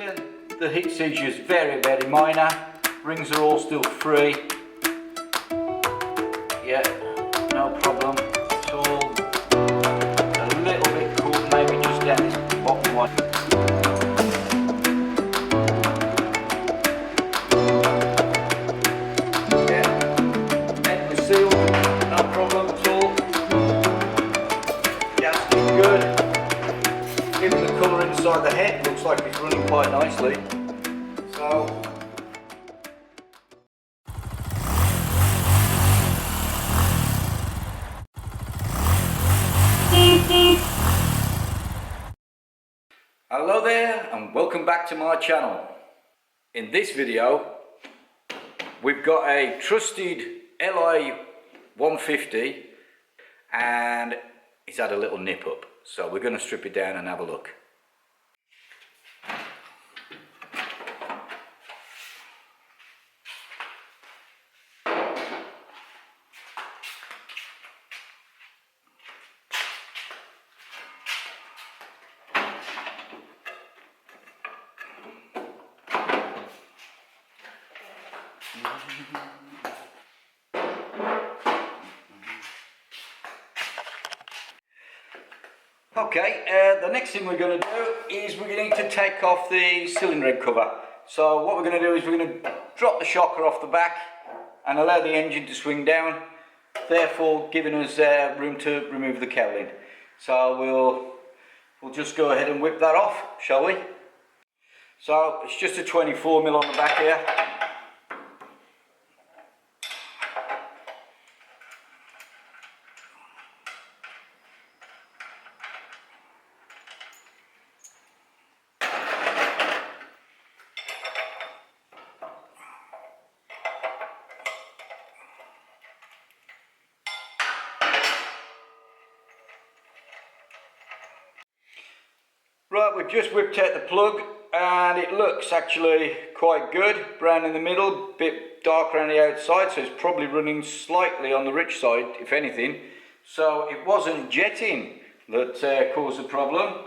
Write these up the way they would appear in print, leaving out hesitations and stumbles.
Again, the heat seizure is very, very minor. Rings are all still free. Yeah, no problem at all. A little bit cool, maybe just down this bottom one. Yeah, end was sealed, no problem at all. Gas is good. Even the colour inside the head looks like it's running quite nicely. So. Hello there and welcome back to my channel. In this video we've got a trusted LI 150 and it's had a little nip up, so we're going to strip it down and have a look. Okay, the next thing we're going to do is we're going to take off the cylinder head cover. So what we're going to do is we're going to drop the shocker off the back and allow the engine to swing down, therefore giving us room to remove the cowling. So we'll just go ahead and whip that off, shall we? So it's just a 24mm on the back here. Right, we've just whipped out the plug and it looks actually quite good. Brown in the middle, bit darker on the outside, so it's probably running slightly on the rich side, if anything. So it wasn't jetting that caused the problem.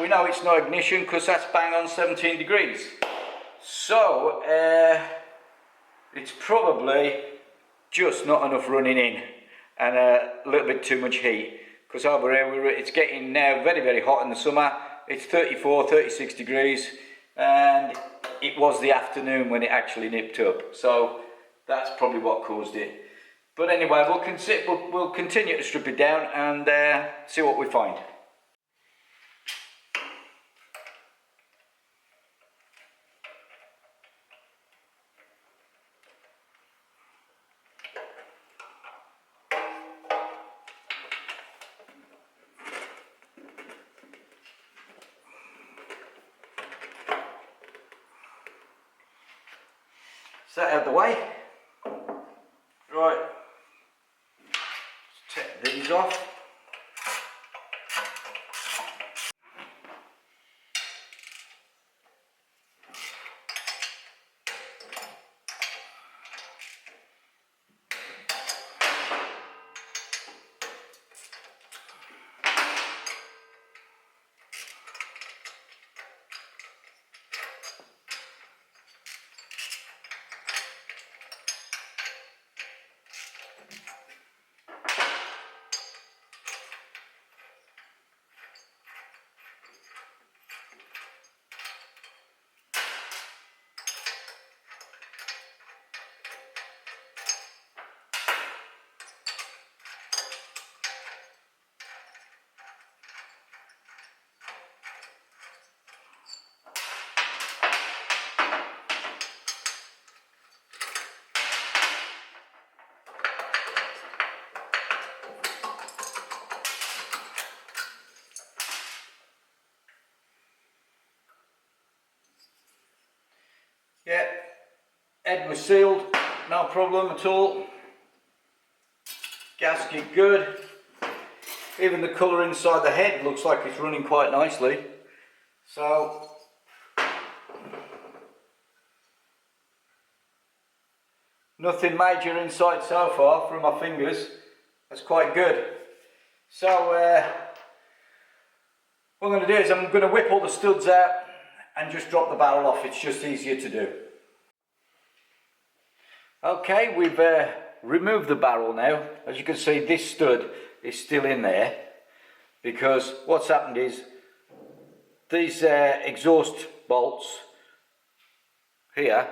We know it's no ignition because that's bang on 17 degrees. So it's probably just not enough running in and a little bit too much heat. Because over here it's getting now very, very hot in the summer. It's 34, 36 degrees and it was the afternoon when it actually nipped up. So that's probably what caused it. But anyway, we'll continue to strip it down and see what we find. That out of the way. Right, let's take these off. Yeah, head was sealed, no problem at all. Gasket good. Even the colour inside the head looks like it's running quite nicely. So nothing major inside so far from my fingers. That's quite good. So what I'm going to do is I'm going to whip all the studs out and just drop the barrel off. It's just easier to do. Okay, we've removed the barrel now. As you can see, this stud is still in there because what's happened is these exhaust bolts here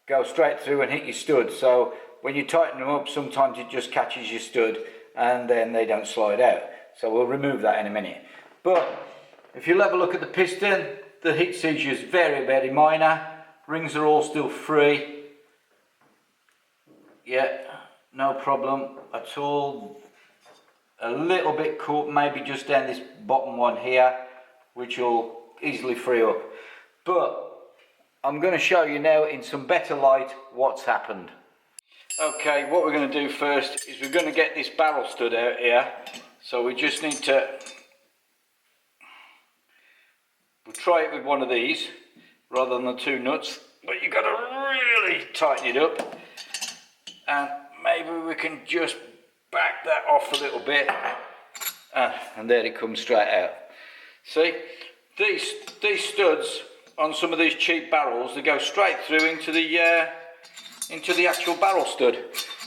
go straight through and hit your stud. So when you tighten them up, sometimes it just catches your stud and then they don't slide out. So we'll remove that in a minute. But if you'll have a look at the piston, the heat seizure is very, very minor. Rings are all still free. Yeah, no problem at all. A little bit caught, maybe just down this bottom one here, which will easily free up. But I'm going to show you now in some better light what's happened. Okay, what we're going to do first is we're going to get this barrel stud out here. So we just need to, we'll try it with one of these rather than the two nuts, but you've got to really tighten it up, and maybe we can just back that off a little bit, and there it comes straight out. See, these studs on some of these cheap barrels, they go straight through into the actual barrel stud.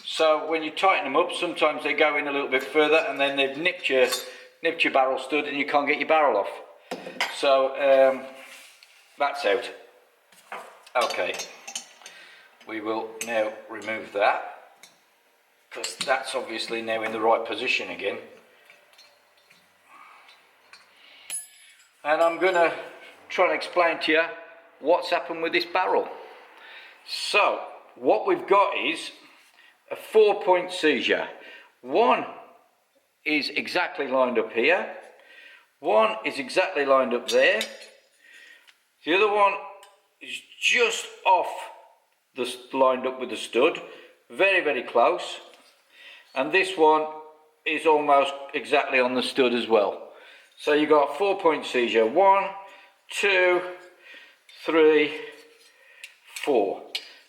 So when you tighten them up, sometimes they go in a little bit further and then they've nipped your barrel stud and you can't get your barrel off. So that's out. Okay, we will now remove that because that's obviously now in the right position again. And I'm going to try and explain to you what's happened with this barrel. So what we've got is a 4-point seizure. One is exactly lined up here. One is exactly lined up there. The other one is just off lined up with the stud. Very, very close. And this one is almost exactly on the stud as well. So you've got 4-point seizure. 1, 2, 3, 4.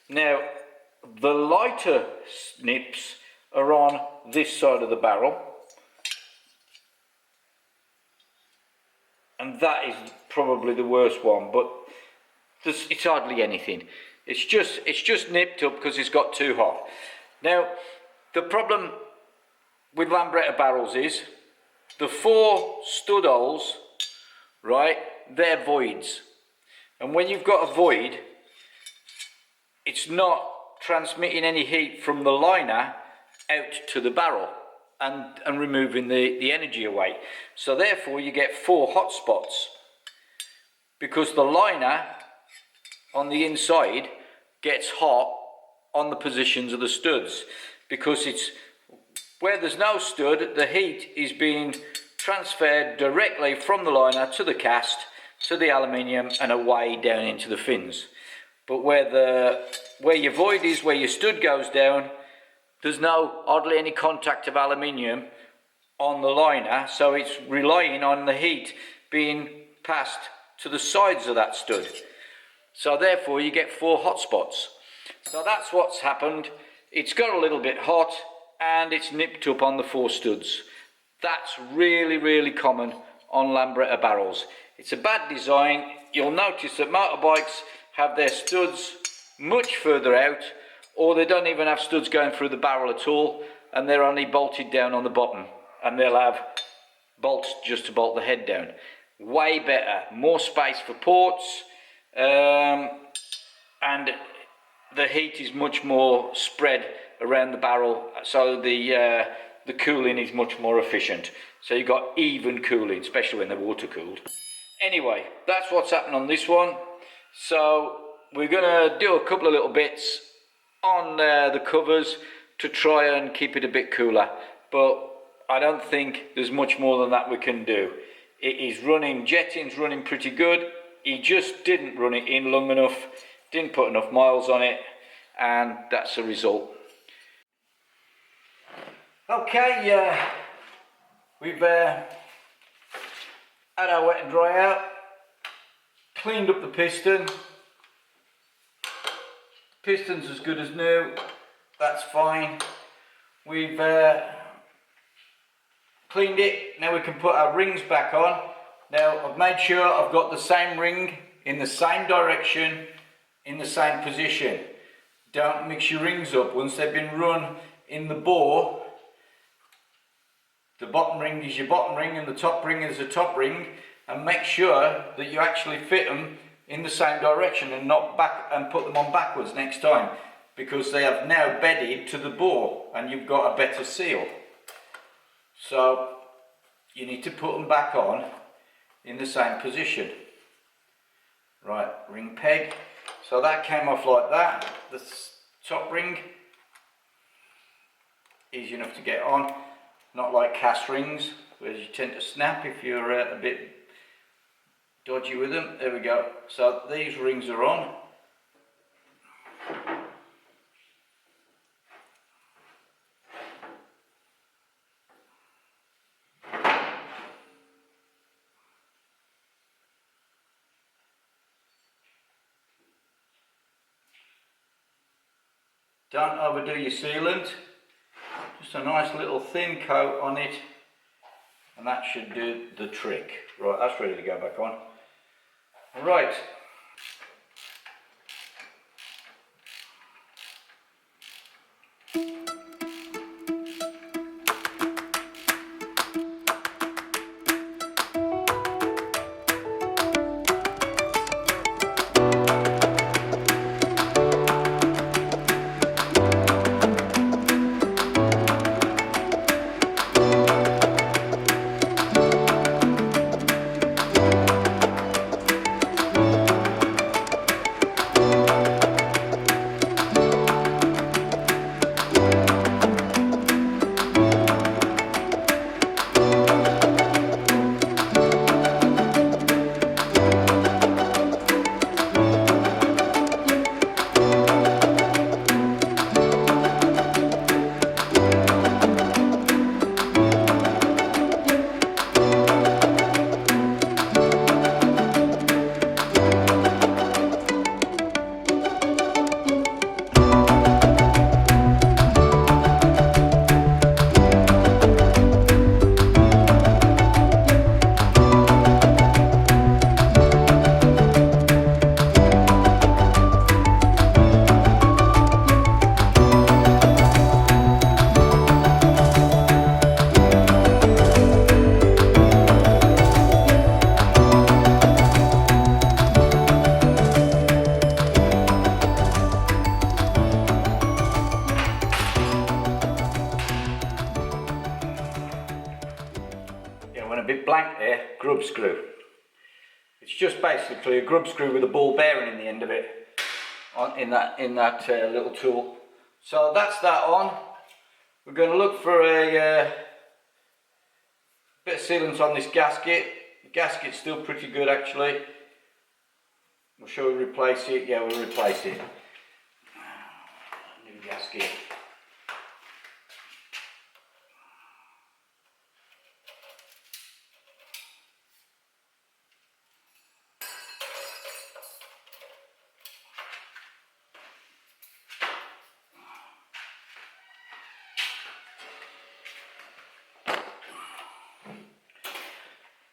Now, the lighter snips are on this side of the barrel, and that is probably the worst one, but it's hardly anything. It's just nipped up because it's got too hot. Now, the problem with lambretta barrels is the 4 stud holes, right, they're voids. And when you've got a void, it's not transmitting any heat from the liner out to the barrel and removing the energy away. So therefore you get 4 hot spots because the liner on the inside gets hot on the positions of the studs, because it's where there's no stud, the heat is being transferred directly from the liner to the cast, to the aluminium and away down into the fins. But where your void is, where your stud goes down, there's hardly any contact of aluminium on the liner, so it's relying on the heat being passed to the sides of that stud. So therefore you get 4 hot spots. So that's what's happened. It's got a little bit hot and it's nipped up on the 4 studs. That's really, really common on lambretta barrels. It's a bad design. You'll notice that motorbikes have their studs much further out, or they don't even have studs going through the barrel at all, and they're only bolted down on the bottom, and they'll have bolts just to bolt the head down. Way better, more space for ports, and the heat is much more spread around the barrel, so the cooling is much more efficient. So you've got even cooling, especially when they're water cooled. Anyway, that's what's happened on this one. So we're going to do a couple of little bits on the covers to try and keep it a bit cooler, but I don't think there's much more than that we can do. It is running, jetting's running pretty good. He just didn't run it in long enough, didn't put enough miles on it, and that's the result. Okay, we've had our wet and dry out, cleaned up the piston. Piston's as good as new, that's fine. We've cleaned it, now we can put our rings back on. Now I've made sure I've got the same ring in the same direction, in the same position. Don't mix your rings up. Once they've been run in the bore, the bottom ring is your bottom ring and the top ring is the top ring, and make sure that you actually fit them in the same direction and not back and put them on backwards next time, because they have now bedded to the bore and you've got a better seal. So you need to put them back on in the same position. Right, ring peg. So that came off like that. The top ring, easy enough to get on, not like cast rings, where you tend to snap if you're a bit dodgy with them. There we go. So these rings are on. Don't overdo your sealant, just a nice little thin coat on it, and that should do the trick. Right, that's ready to go back on. Right. Bit blank there, grub screw. It's just basically a grub screw with a ball bearing in the end of it, in that little tool. So that's that on. We're going to look for a bit of sealant on this gasket. The gasket's still pretty good actually. Shall we replace it? Yeah, we'll replace it. New gasket.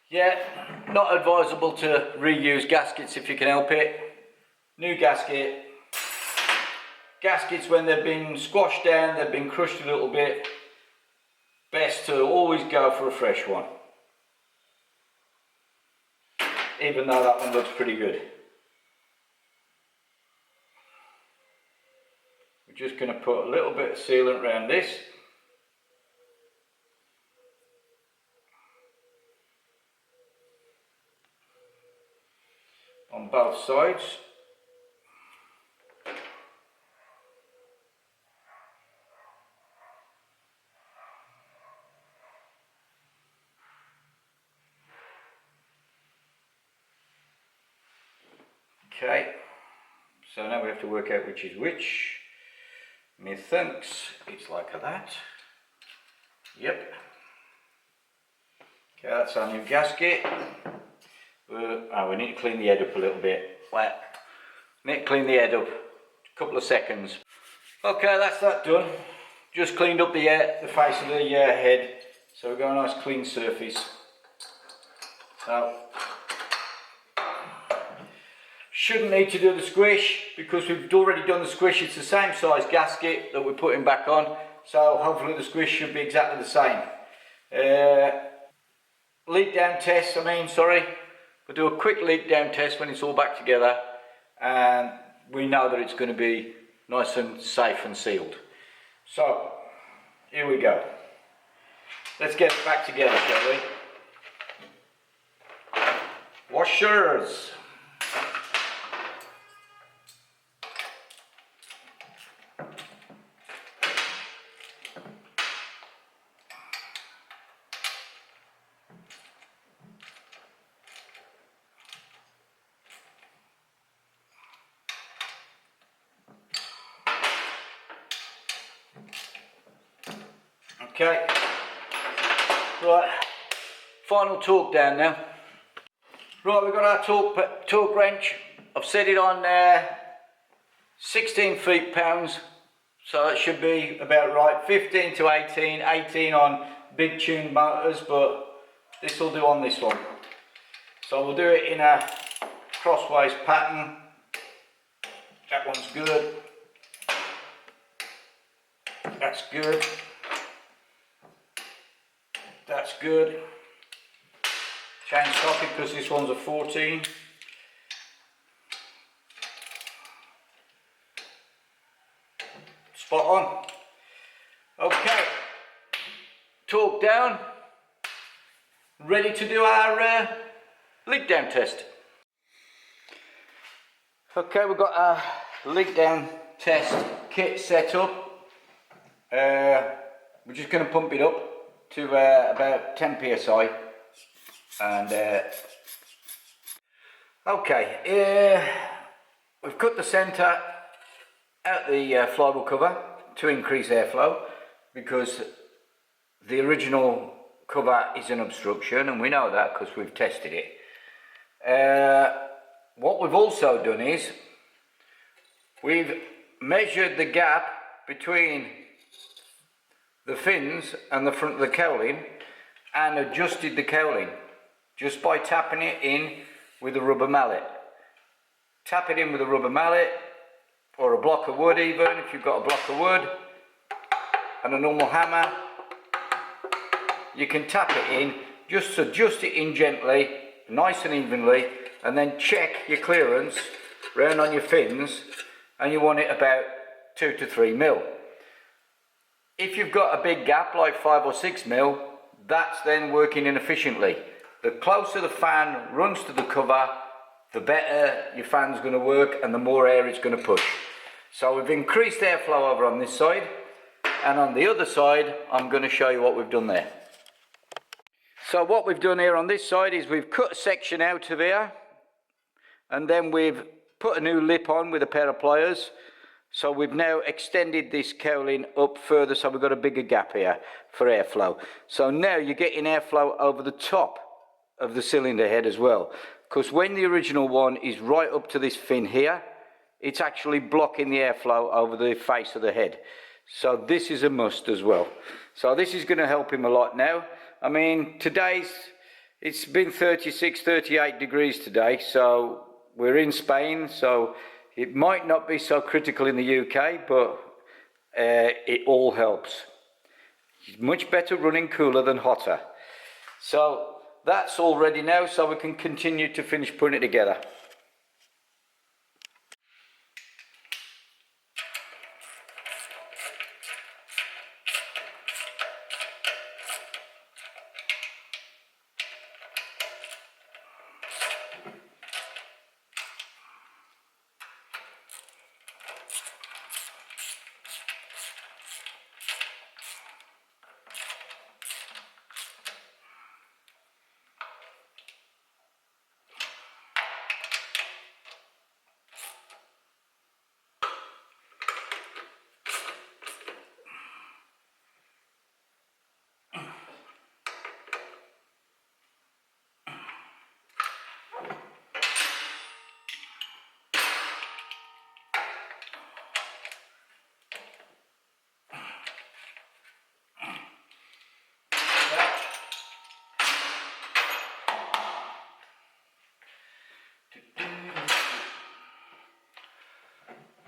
Yeah, not advisable to reuse gaskets if you can help it. New gasket. Gaskets, when they've been squashed down, they've been crushed a little bit, best to always go for a fresh one. Even though that one looks pretty good. We're just going to put a little bit of sealant around this. On both sides. Okay, so now we have to work out which is which. Methinks it's like that. Yep. Okay, that's our new gasket. We need to clean the head up a little bit. Need to clean the head up. A couple of seconds. Okay, that's that done. Just cleaned up the face of the head, so we've got a nice clean surface. So Shouldn't need to do the squish because we've already done the squish. It's the same size gasket that we're putting back on, so hopefully the squish should be exactly the same. Leak down test, we'll do a quick leak down test when it's all back together and we know that it's going to be nice and safe and sealed. So here we go. Let's get it back together, shall we? Washers. Okay, right, final torque down now. Right, we've got our torque wrench. I've set it on 16 feet-pounds, so it should be about right. 15 to 18, 18 on big tuned motors, but this will do on this one. So we'll do it in a crossways pattern. That one's good. That's good. That's good. Change socket because this one's a 14. Spot on. Okay. Torque down. Ready to do our leak down test. Okay, we've got our leak down test kit set up. We're just going to pump it up to about 10 psi, and okay, we've cut the centre out the flywheel cover to increase airflow because the original cover is an obstruction, and we know that because we've tested it. What we've also done is we've measured the gap between the fins and the front of the cowling and adjusted the cowling just by tapping it in with a rubber mallet. Tap it in with a rubber mallet or a block of wood, even if you've got a block of wood and a normal hammer. You can tap it in, just adjust it in gently, nice and evenly, and then check your clearance round on your fins, and you want it about 2 to 3 mil. If you've got a big gap like 5 or 6 mil, that's then working inefficiently. The closer the fan runs to the cover, the better your fan's going to work and the more air it's going to push. So we've increased airflow over on this side, and on the other side I'm going to show you what we've done there. So what we've done here on this side is we've cut a section out of here, and then we've put a new lip on with a pair of pliers. So we've now extended this cowling up further, so we've got a bigger gap here for airflow. So now you're getting airflow over the top of the cylinder head as well, because when the original one is right up to this fin here, it's actually blocking the airflow over the face of the head. So this is a must as well. So this is going to help him a lot now. I mean, it's been 36, 38 degrees today, so we're in Spain, so it might not be so critical in the UK, but it all helps. It's much better running cooler than hotter. So that's all ready now, so we can continue to finish putting it together.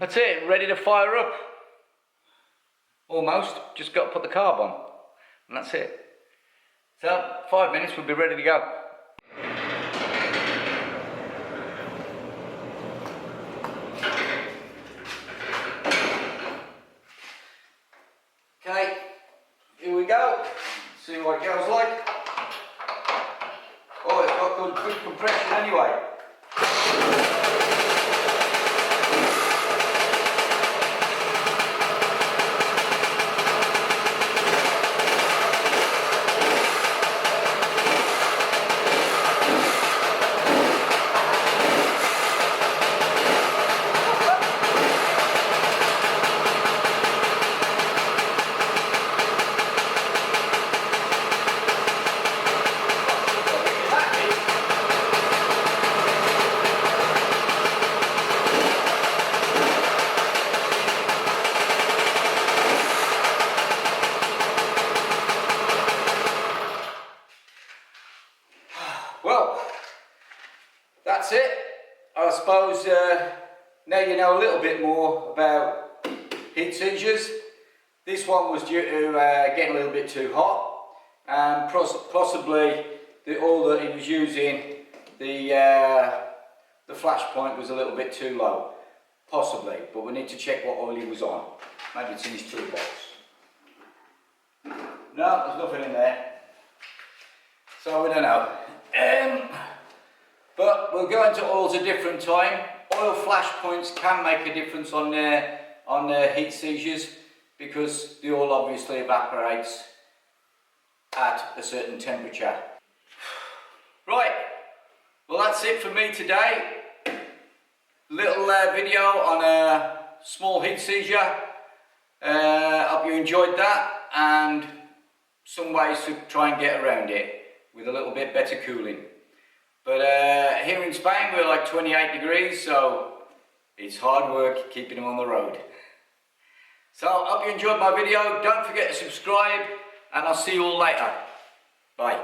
That's it, ready to fire up. Almost, just got to put the carb on, and that's it. So, 5 minutes, we'll be ready to go. Okay, here we go. See what it goes like. Oh, it's got good compression anyway. Well, that's it. I suppose now you know a little bit more about heat seizures. This one was due to getting a little bit too hot, and possibly the oil that he was using, the flash point was a little bit too low. Possibly, but we need to check what oil he was on. Maybe it's in his toolbox. No, there's nothing in there. So we don't know. But we'll go into oils a different time. Oil flash points can make a difference on their heat seizures, because the oil obviously evaporates at a certain temperature. Right, well that's it for me today. Little video on a small heat seizure. Hope you enjoyed that, and some ways to try and get around it with a little bit better cooling. But here in Spain we're like 28 degrees, so it's hard work keeping them on the road. So I hope you enjoyed my video. Don't forget to subscribe, and I'll see you all later. Bye.